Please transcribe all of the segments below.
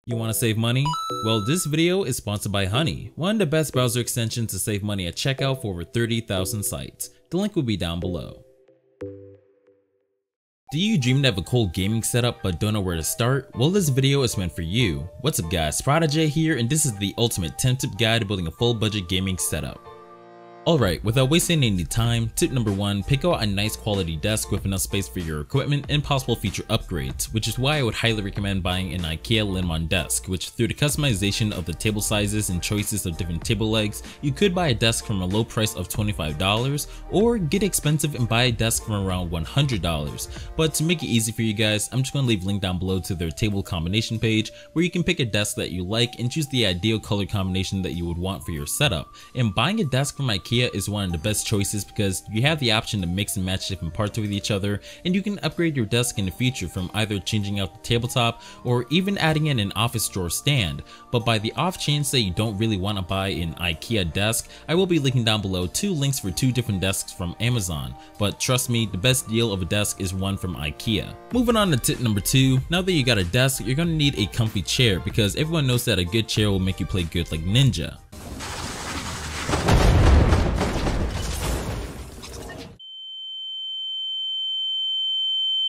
You want to save money? Well, this video is sponsored by Honey, one of the best browser extensions to save money at checkout for over 30,000 sites. The link will be down below. Do you dream to have a cool gaming setup but don't know where to start? Well, this video is meant for you. What's up guys, ProdiJay here, and this is the ultimate 10-tip guide to building a full budget gaming setup. Alright, without wasting any time, tip number 1, pick out a nice quality desk with enough space for your equipment and possible feature upgrades, which is why I would highly recommend buying an IKEA Lemon desk, which through the customization of the table sizes and choices of different table legs, you could buy a desk from a low price of $25 or get expensive and buy a desk from around $100. But to make it easy for you guys, I'm just going to leave a link down below to their table combination page where you can pick a desk that you like and choose the ideal color combination that you would want for your setup. And buying a desk from IKEA is one of the best choices because you have the option to mix and match different parts with each other, and you can upgrade your desk in the future from either changing out the tabletop or even adding in an office drawer stand. But by the off chance that you don't really want to buy an IKEA desk, I will be linking down below 2 links for 2 different desks from Amazon. But trust me, the best deal of a desk is one from IKEA. Moving on to tip number 2, now that you got a desk, you're going to need a comfy chair because everyone knows that a good chair will make you play good like ninja.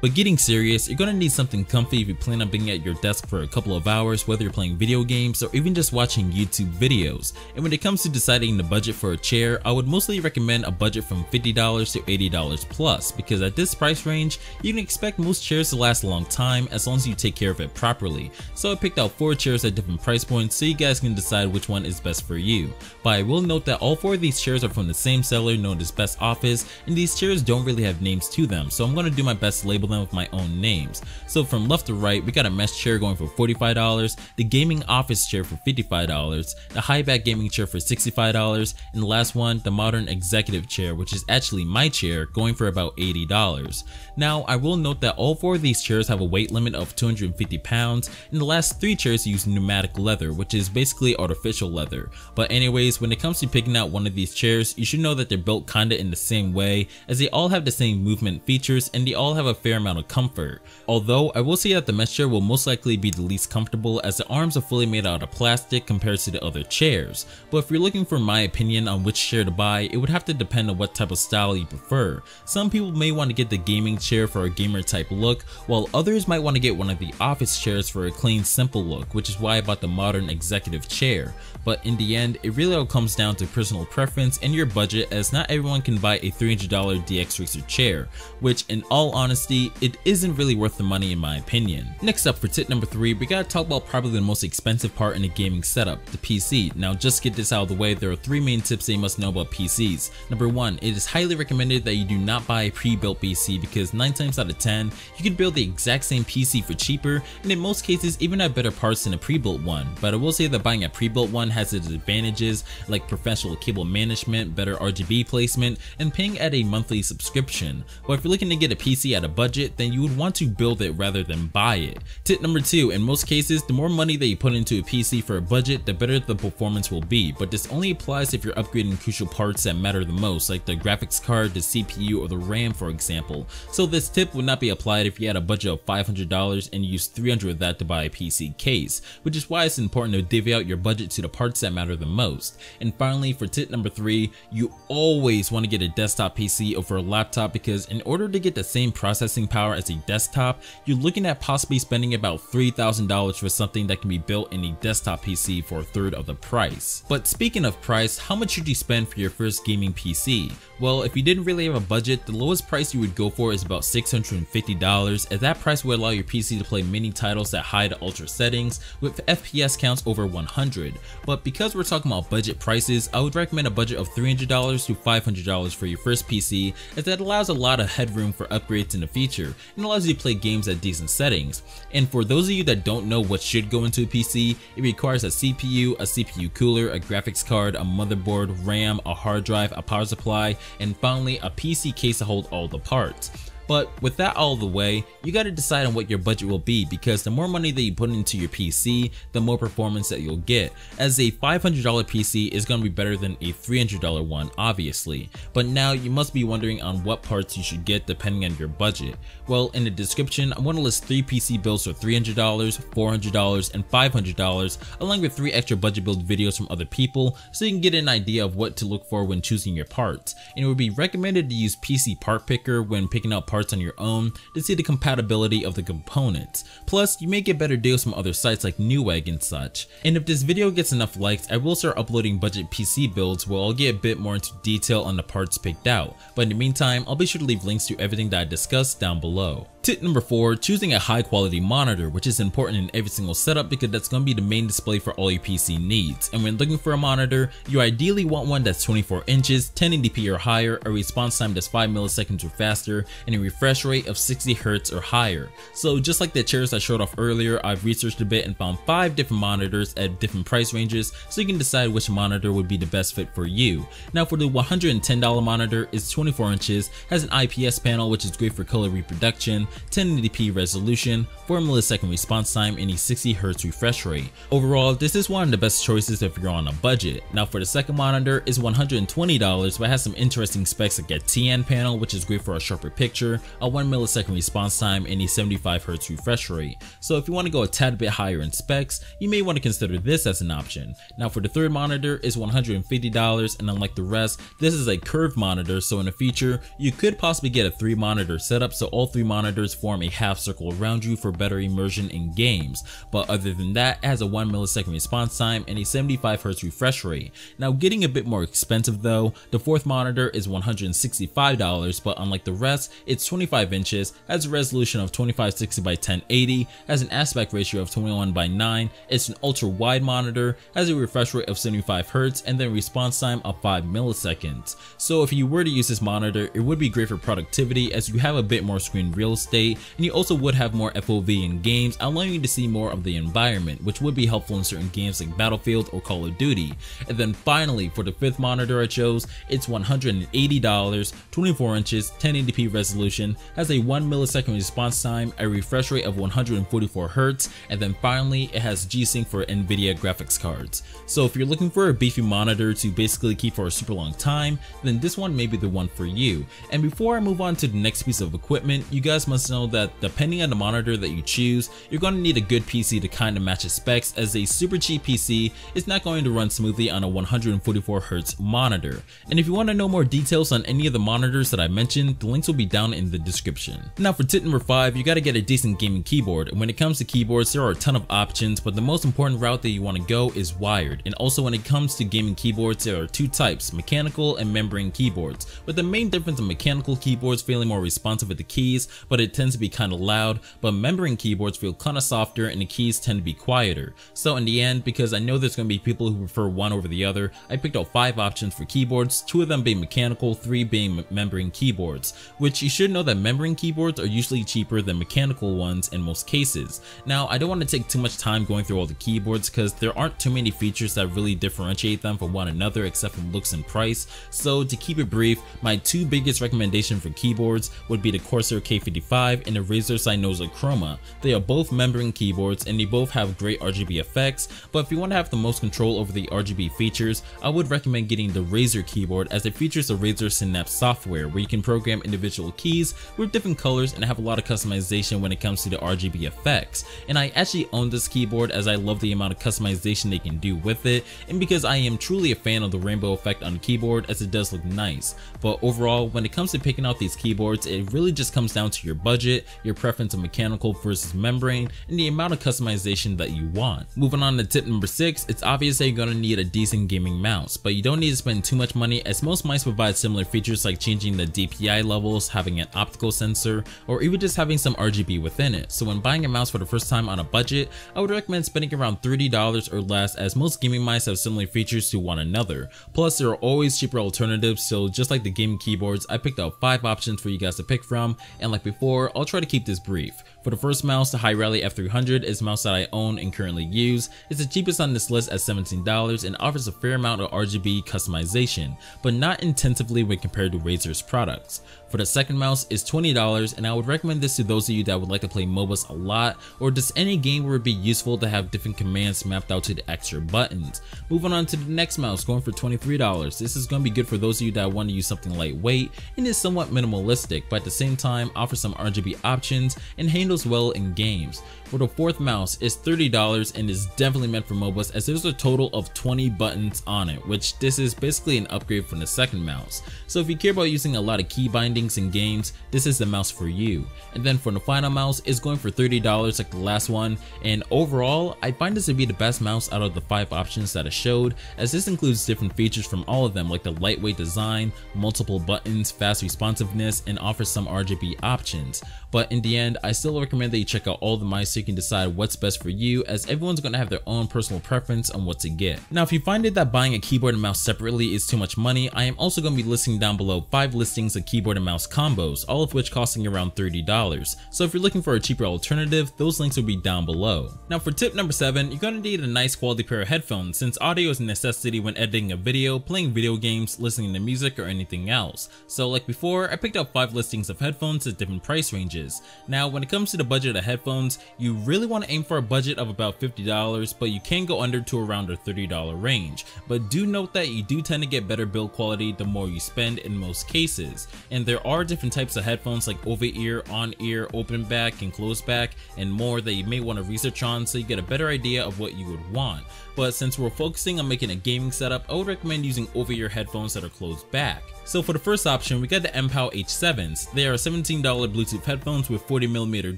But getting serious, you're going to need something comfy if you plan on being at your desk for a couple of hours, whether you're playing video games or even just watching YouTube videos. And when it comes to deciding the budget for a chair, I would mostly recommend a budget from $50 to $80 plus, because at this price range, you can expect most chairs to last a long time as long as you take care of it properly. So I picked out 4 chairs at different price points so you guys can decide which one is best for you. But I will note that all 4 of these chairs are from the same seller known as Best Office, and these chairs don't really have names to them, so I'm going to do my best to label them with my own names. So from left to right, we got a mesh chair going for $45, the gaming office chair for $55, the high back gaming chair for $65, and the last one, the modern executive chair, which is actually my chair, going for about $80. Now I will note that all 4 of these chairs have a weight limit of 250 pounds, and the last 3 chairs use pneumatic leather, which is basically artificial leather. But anyways, when it comes to picking out one of these chairs, you should know that they're built kinda in the same way, as they all have the same movement features and they all have a fair amount of comfort. Although I will say that the mesh chair will most likely be the least comfortable as the arms are fully made out of plastic compared to the other chairs. But if you're looking for my opinion on which chair to buy, it would have to depend on what type of style you prefer. Some people may want to get the gaming chair for a gamer type look, while others might want to get one of the office chairs for a clean, simple look, which is why I bought the modern executive chair. But in the end, it really all comes down to personal preference and your budget, as not everyone can buy a $300 DX Racer chair, which in all honesty, it isn't really worth the money in my opinion. Next up for tip number 3, we gotta talk about probably the most expensive part in a gaming setup, the PC. Now just get this out of the way, there are 3 main tips that you must know about PCs. Number 1, it is highly recommended that you do not buy a pre-built PC because 9 times out of 10, you can build the exact same PC for cheaper, and in most cases even have better parts than a pre-built one. But I will say that buying a pre-built one has its advantages like professional cable management, better RGB placement, and paying at a monthly subscription. But if you're looking to get a PC at a budget, then you would want to build it rather than buy it. Tip number 2, in most cases, the more money that you put into a PC for a budget, the better the performance will be, but this only applies if you're upgrading crucial parts that matter the most, like the graphics card, the CPU, or the RAM for example. So this tip would not be applied if you had a budget of $500 and you used $300 of that to buy a PC case, which is why it's important to divvy out your budget to the parts that matter the most. And finally, for tip number 3, you always want to get a desktop PC over a laptop, because in order to get the same processing power as a desktop, you're looking at possibly spending about $3,000 for something that can be built in a desktop PC for a third of the price. But speaking of price, how much should you spend for your first gaming PC? Well, if you didn't really have a budget, the lowest price you would go for is about $650, as that price would allow your PC to play many titles at high to ultra settings with FPS counts over 100. But because we're talking about budget prices, I would recommend a budget of $300 to $500 for your first PC, as that allows a lot of headroom for upgrades in the future and allows you to play games at decent settings. And for those of you that don't know what should go into a PC, it requires a CPU, a CPU cooler, a graphics card, a motherboard, RAM, a hard drive, a power supply, and finally a PC case to hold all the parts. But with that all the way, you gotta decide on what your budget will be, because the more money that you put into your PC, the more performance that you'll get, as a $500 PC is gonna be better than a $300 one, obviously. But now you must be wondering on what parts you should get depending on your budget. Well, in the description, I'm gonna list 3 PC builds for $300, $400, and $500, along with 3 extra budget build videos from other people, so you can get an idea of what to look for when choosing your parts. And it would be recommended to use PC Part Picker when picking out parts on your own to see the compatibility of the components. Plus, you may get better deals from other sites like Newegg and such. And if this video gets enough likes, I will start uploading budget PC builds where I'll get a bit more into detail on the parts picked out. But in the meantime, I'll be sure to leave links to everything that I discussed down below. Tip number 4, choosing a high quality monitor, which is important in every single setup because that's going to be the main display for all your PC needs. And when looking for a monitor, you ideally want one that's 24 inches, 1080p or higher, a response time that's 5 milliseconds or faster, and a refresh rate of 60 Hz or higher. So just like the chairs I showed off earlier, I've researched a bit and found 5 different monitors at different price ranges, so you can decide which monitor would be the best fit for you. Now for the $110 monitor, it's 24 inches, has an IPS panel which is great for color reproduction, 1080p resolution, 4 millisecond response time, and a 60 Hz refresh rate. Overall, this is one of the best choices if you're on a budget. Now for the second monitor, is $120 but has some interesting specs like a TN panel which is great for a sharper picture, a 1 millisecond response time, and a 75 Hz refresh rate. So if you want to go a tad bit higher in specs, you may want to consider this as an option. Now for the third monitor, is $150, and unlike the rest, this is a curved monitor, so in the future you could possibly get a 3 monitor setup, so all 3 monitors form a half circle around you for better immersion in games. But other than that, it has a 1 millisecond response time and a 75 Hz refresh rate. Now getting a bit more expensive though, the fourth monitor is $165, but unlike the rest, it's 25 inches, has a resolution of 2560 by 1080, has an aspect ratio of 21 by 9, it's an ultra wide monitor, has a refresh rate of 75 Hz, and then response time of 5 milliseconds. So if you were to use this monitor, it would be great for productivity as you have a bit more screen real estate, and you also would have more FOV in games, allowing you to see more of the environment, which would be helpful in certain games like Battlefield or Call of Duty. And then finally, for the fifth monitor I chose, it's $180, 24 inches, 1080p resolution, has a 1 millisecond response time, a refresh rate of 144 Hz, and then finally it has G-Sync for NVIDIA graphics cards. So if you're looking for a beefy monitor to basically keep for a super long time, then this one may be the one for you. And before I move on to the next piece of equipment, you guys must know that depending on the monitor that you choose, you're going to need a good PC to kind of match its specs, as a super cheap PC is not going to run smoothly on a 144 Hz monitor. And if you want to know more details on any of the monitors that I mentioned, the links will be down in the description. Now for tip number 5, you got to get a decent gaming keyboard. And when it comes to keyboards, there are a ton of options, but the most important route that you want to go is wired. And also when it comes to gaming keyboards, there are 2 types, mechanical and membrane keyboards, with the main difference in mechanical keyboards feeling more responsive with the keys, but it tends to be kind of loud, but membrane keyboards feel kind of softer and the keys tend to be quieter. So in the end, because I know there's going to be people who prefer one over the other, I picked out 5 options for keyboards, 2 of them being mechanical, 3 being membrane keyboards, which you should know that membrane keyboards are usually cheaper than mechanical ones in most cases. Now I don't want to take too much time going through all the keyboards because there aren't too many features that really differentiate them from one another except for looks and price. So to keep it brief, my 2 biggest recommendations for keyboards would be the Corsair K55 and the Razer Synosa Chroma. They are both membrane keyboards and they both have great RGB effects, but if you want to have the most control over the RGB features, I would recommend getting the Razer keyboard, as it features the Razer Synapse software where you can program individual keys with different colors and have a lot of customization when it comes to the RGB effects. And I actually own this keyboard as I love the amount of customization they can do with it, and because I am truly a fan of the rainbow effect on the keyboard, as it does look nice. But overall, when it comes to picking out these keyboards, it really just comes down to your budget, your preference of mechanical versus membrane, and the amount of customization that you want. Moving on to tip number 6, it's obvious that you're going to need a decent gaming mouse, but you don't need to spend too much money, as most mice provide similar features like changing the DPI levels, having an optical sensor, or even just having some RGB within it. So when buying a mouse for the first time on a budget, I would recommend spending around $30 or less, as most gaming mice have similar features to one another. Plus there are always cheaper alternatives, so just like the gaming keyboards, I picked out 5 options for you guys to pick from, and like before, I'll try to keep this brief. For the first mouse, the High Rally F300 is a mouse that I own and currently use. It's the cheapest on this list at $17 and offers a fair amount of RGB customization, but not intensively when compared to Razer's products. For the second mouse is $20, and I would recommend this to those of you that would like to play MOBAs a lot, or just any game where it'd be useful to have different commands mapped out to the extra buttons. Moving on to the next mouse, going for $23. This is going to be good for those of you that want to use something lightweight and is somewhat minimalistic, but at the same time offers some RGB options and handles well in games. For the fourth mouse is $30 and is definitely meant for MOBAs, as there's a total of 20 buttons on it, which this is basically an upgrade from the second mouse. So if you care about using a lot of key bindings in games, this is the mouse for you. And then for the final mouse is going for $30 like the last one, and overall I find this to be the best mouse out of the 5 options that I showed, as this includes different features from all of them, like the lightweight design, multiple buttons, fast responsiveness, and offers some RGB options. But in the end, I still recommend that you check out all the mice so you can decide what's best for you, as everyone's going to have their own personal preference on what to get. Now if you find it that buying a keyboard and mouse separately is too much money, I am also going to be listing down below 5 listings of keyboard and mouse combos, all of which costing around $30. So if you're looking for a cheaper alternative, those links will be down below. Now for tip number 7, you're going to need a nice quality pair of headphones, since audio is a necessity when editing a video, playing video games, listening to music, or anything else. So like before, I picked up 5 listings of headphones at different price ranges. Now when it comes to the budget of headphones, you really want to aim for a budget of about $50, but you can go under to around a $30 range. But do note that you do tend to get better build quality the more you spend in most cases. And there are different types of headphones like over-ear, on-ear, open back, and closed back, and more that you may want to research on so you get a better idea of what you would want. But since we're focusing on making a gaming setup, I would recommend using over-ear headphones that are closed back. So for the first option, we got the MPOW H7s. They are $17 Bluetooth headphones with 40mm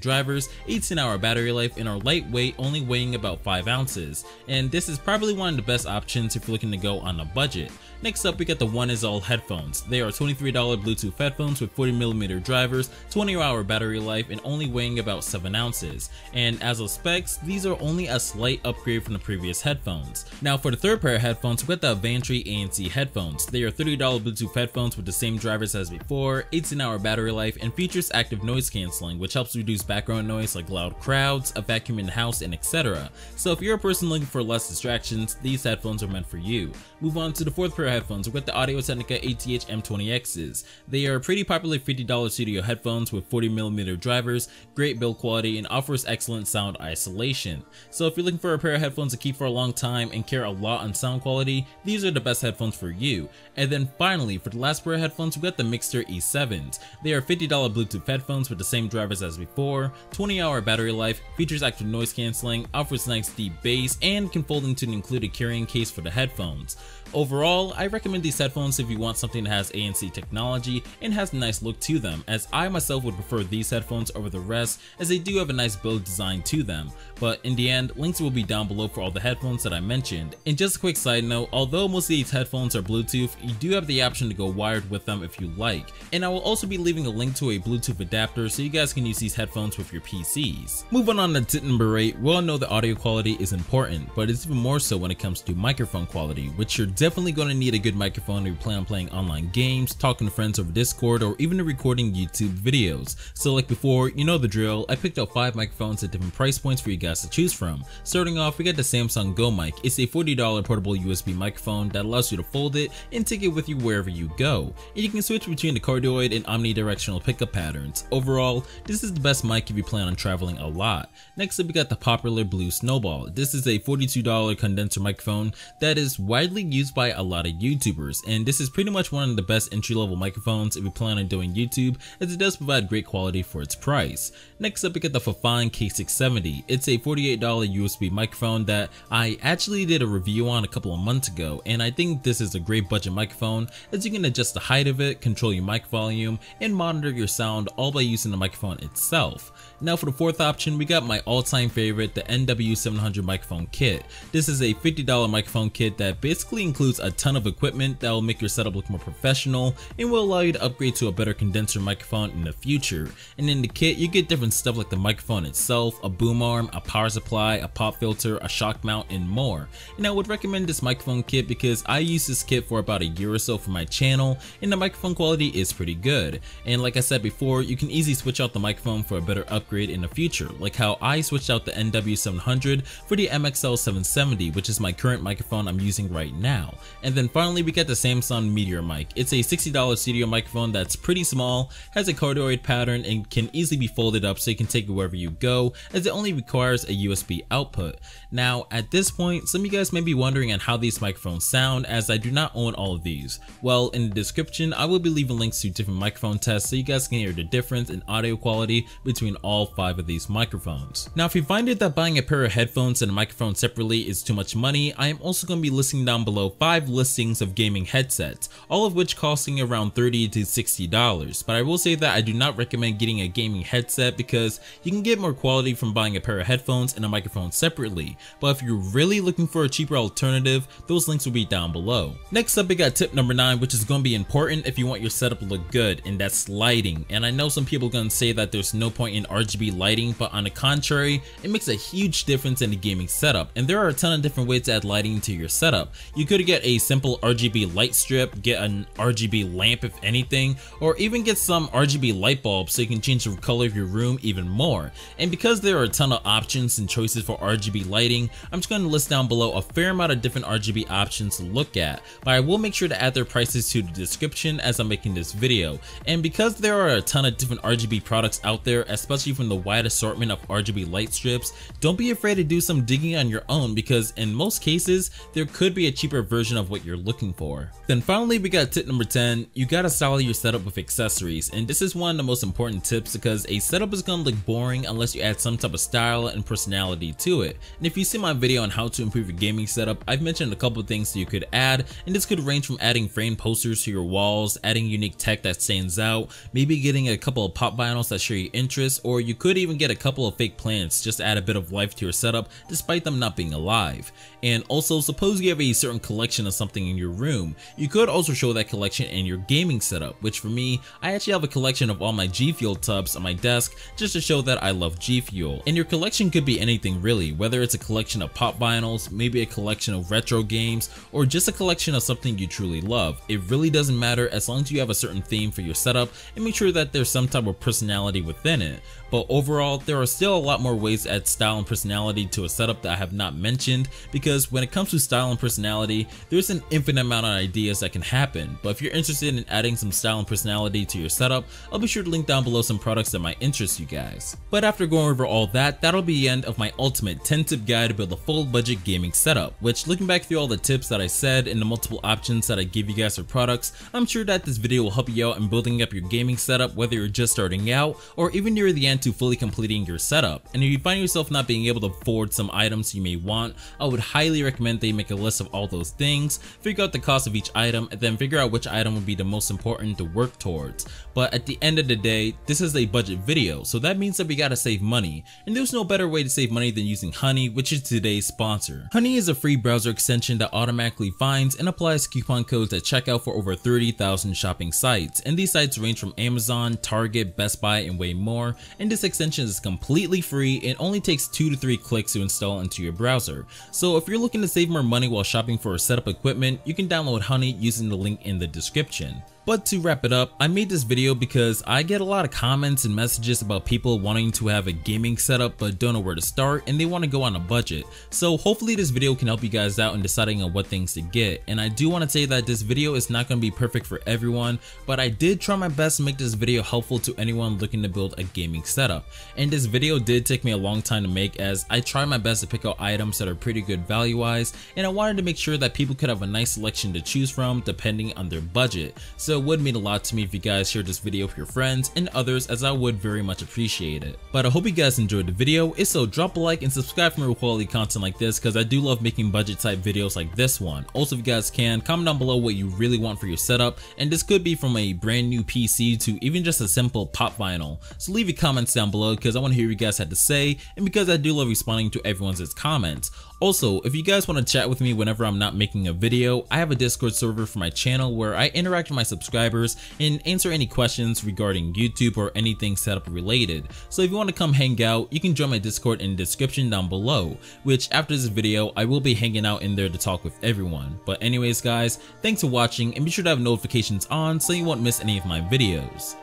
drivers, 18-hour battery life, and are lightweight, only weighing about 5 ounces. And this is probably one of the best options if you're looking to go on a budget. Next up, we got the One Is All headphones. They are $23 Bluetooth headphones with 40mm drivers, 20-hour battery life, and only weighing about 7 ounces. And as of specs, these are only a slight upgrade from the previous headphones. Now for the third pair of headphones, we got the Avantry ANC headphones. They are $30 Bluetooth headphones with the same drivers as before, 18-hour battery life, and features active noise cancelling, which helps reduce background noise like loud crowds, a vacuum in the house, and etc. So if you're a person looking for less distractions, these headphones are meant for you. Move on to the fourth pair of headphones. We've got the Audio-Technica ATH M20Xs. They are pretty popular $50 studio headphones with 40mm drivers, great build quality, and offers excellent sound isolation. So if you're looking for a pair of headphones to keep for a long time and care a lot on sound quality, these are the best headphones for you. And then finally, for the last pair of headphones, we got the Mixter E7s. They are $50 Bluetooth headphones with the same drivers as before, 20-hour battery life, features active noise cancelling, offers nice deep bass, and can fold into an included carrying case for the headphones. Overall, I recommend these headphones if you want something that has ANC technology and has a nice look to them, as I myself would prefer these headphones over the rest, as they do have a nice build design to them. But in the end, links will be down below for all the headphones that I mentioned. And just a quick side note, although most of these headphones are Bluetooth, you do have the option to go wired with them if you like. And I will also be leaving a link to a Bluetooth adapter so you guys can use these headphones with your PCs. Moving on to tip number 8, we all know that audio quality is important, but it's even more so when it comes to microphone quality, which you're definitely going to need a good microphone if you plan on playing online games, talking to friends over Discord, or even recording YouTube videos. So like before, you know the drill, I picked up 5 microphones at different price points for you guys to choose from. Starting off, we got the Samsung Go Mic. It's a $40 portable USB microphone that allows you to fold it and take it with you wherever you go. And you can switch between the cardioid and omnidirectional pickup patterns. Overall, this is the best mic if you plan on traveling a lot. Next up, we got the popular Blue Snowball. This is a $42 condenser microphone that is widely used by a lot of YouTubers, and this is pretty much one of the best entry-level microphones if you plan on doing YouTube, as it does provide great quality for its price. Next up, we got the Fifine K670. It's a $48 USB microphone that I actually did a review on a couple of months ago, and I think this is a great budget microphone, as you can adjust the height of it, control your mic volume, and monitor your sound all by using the microphone itself. Now for the fourth option, we got my all-time favorite, the NW700 microphone kit. This is a $50 microphone kit that basically includes a ton of equipment that will make your setup look more professional and will allow you to upgrade to a better condenser microphone in the future. And in the kit, you get different stuff like the microphone itself, a boom arm, a power supply, a pop filter, a shock mount, and more. And I would recommend this microphone kit because I used this kit for about a year or so for my channel, channel, and the microphone quality is pretty good. And like I said before, you can easily switch out the microphone for a better upgrade in the future, like how I switched out the NW700 for the MXL770, which is my current microphone I'm using right now. And then finally we got the Samsung Meteor mic. It's a $60 studio microphone that's pretty small, has a cardioid pattern, and can easily be folded up so you can take it wherever you go, as it only requires a USB output. Now at this point, some of you guys may be wondering on how these microphones sound, as I do not own all of these. Well, in the description I will be leaving links to different microphone tests so you guys can hear the difference in audio quality between all 5 of these microphones. Now if you find it that buying a pair of headphones and a microphone separately is too much money, I am also going to be listing down below 5 listings of gaming headsets, all of which costing around $30 to $60. But I will say that I do not recommend getting a gaming headset because you can get more quality from buying a pair of headphones and a microphone separately. But if you're really looking for a cheaper alternative, those links will be down below. Next up, we got tip number 9, which is going to be important if you want your setup to look good, and that's lighting. And I know some people are going to say that there's no point in RGB lighting, but on the contrary, it makes a huge difference in the gaming setup. And there are a ton of different ways to add lighting to your setup. You could get a simple RGB light strip, get an RGB lamp if anything, or even get some RGB light bulbs so you can change the color of your room even more. And because there are a ton of options and choices for RGB lighting, I'm just going to list down below a fair amount of different RGB options to look at, but I will make sure to add their prices to the description as I'm making this video. And because there are a ton of different RGB products out there, especially from the wide assortment of RGB light strips, don't be afraid to do some digging on your own, because in most cases there could be a cheaper version of what you're looking for. Then finally we got tip number 10, you gotta style your setup with accessories. And this is one of the most important tips because a setup is gonna look boring unless you add some type of style and personality to it. And if you see my video on how to improve your gaming setup, I've mentioned a couple of things that you could add, and this could range from adding framed posters to your walls, adding unique tech that stands out, maybe getting a couple of pop vinyls that show your interest, or you could even get a couple of fake plants just to add a bit of life to your setup despite them not being alive. And also, suppose you have a certain collection of something in your room, you could also show that collection in your gaming setup, which for me, I actually have a collection of all my GFuel tubs on my desk just to show that I love GFuel. And your collection could be anything really, whether it's a collection of pop vinyls, maybe a collection of retro games, or just a collection of something you truly love. It really doesn't matter as long as you have a certain theme for your setup and make sure that there's some type of personality within it. But overall, there are still a lot more ways to add style and personality to a setup that I have not mentioned, because when it comes to style and personality, there's an infinite amount of ideas that can happen. But if you're interested in adding some style and personality to your setup, I'll be sure to link down below some products that might interest you guys. But after going over all that, that'll be the end of my ultimate 10-tip guide to build a full budget gaming setup, which, looking back through all the tips that I said and the multiple options that I give you guys for products, I'm sure that this video will help you out in building up your gaming setup, whether you're just starting out or even near the end to fully completing your setup. And if you find yourself not being able to afford some items you may want, I would highly recommend that you make a list of all those things, figure out the cost of each item, and then figure out which item would be the most important to work towards. But at the end of the day, this is a budget video, so that means that we gotta save money. And there's no better way to save money than using Honey, which is today's sponsor. Honey is a free browser extension that automatically finds and applies coupon codes at checkout for over 30,000 shopping sites. And these sites range from Amazon, Target, Best Buy, and way more. And this extension is completely free and only takes 2 to 3 clicks to install into your browser. So if you're looking to save more money while shopping for setup equipment, you can download Honey using the link in the description. But to wrap it up, I made this video because I get a lot of comments and messages about people wanting to have a gaming setup but don't know where to start and they want to go on a budget. So hopefully this video can help you guys out in deciding on what things to get. And I do want to say that this video is not going to be perfect for everyone, but I did try my best to make this video helpful to anyone looking to build a gaming setup. And this video did take me a long time to make, as I tried my best to pick out items that are pretty good value wise, and I wanted to make sure that people could have a nice selection to choose from depending on their budget. So it would mean a lot to me if you guys share this video with your friends and others, as I would very much appreciate it. But I hope you guys enjoyed the video. If so, drop a like and subscribe for more quality content like this, because I do love making budget type videos like this one. Also, if you guys can, comment down below what you really want for your setup, and this could be from a brand new PC to even just a simple pop vinyl. So leave your comments down below because I want to hear what you guys had to say, and because I do love responding to everyone's comments. Also, if you guys want to chat with me whenever I'm not making a video, I have a Discord server for my channel where I interact with my subscribers and answer any questions regarding YouTube or anything setup related. So if you want to come hang out, you can join my Discord in the description down below, which after this video, I will be hanging out in there to talk with everyone. But anyways guys, thanks for watching and be sure to have notifications on so you won't miss any of my videos.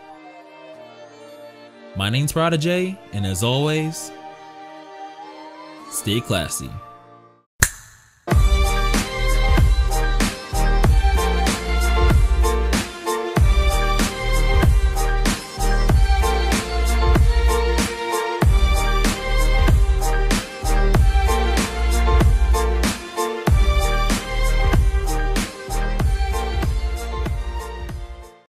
My name's ProdiJay, and as always, stay classy.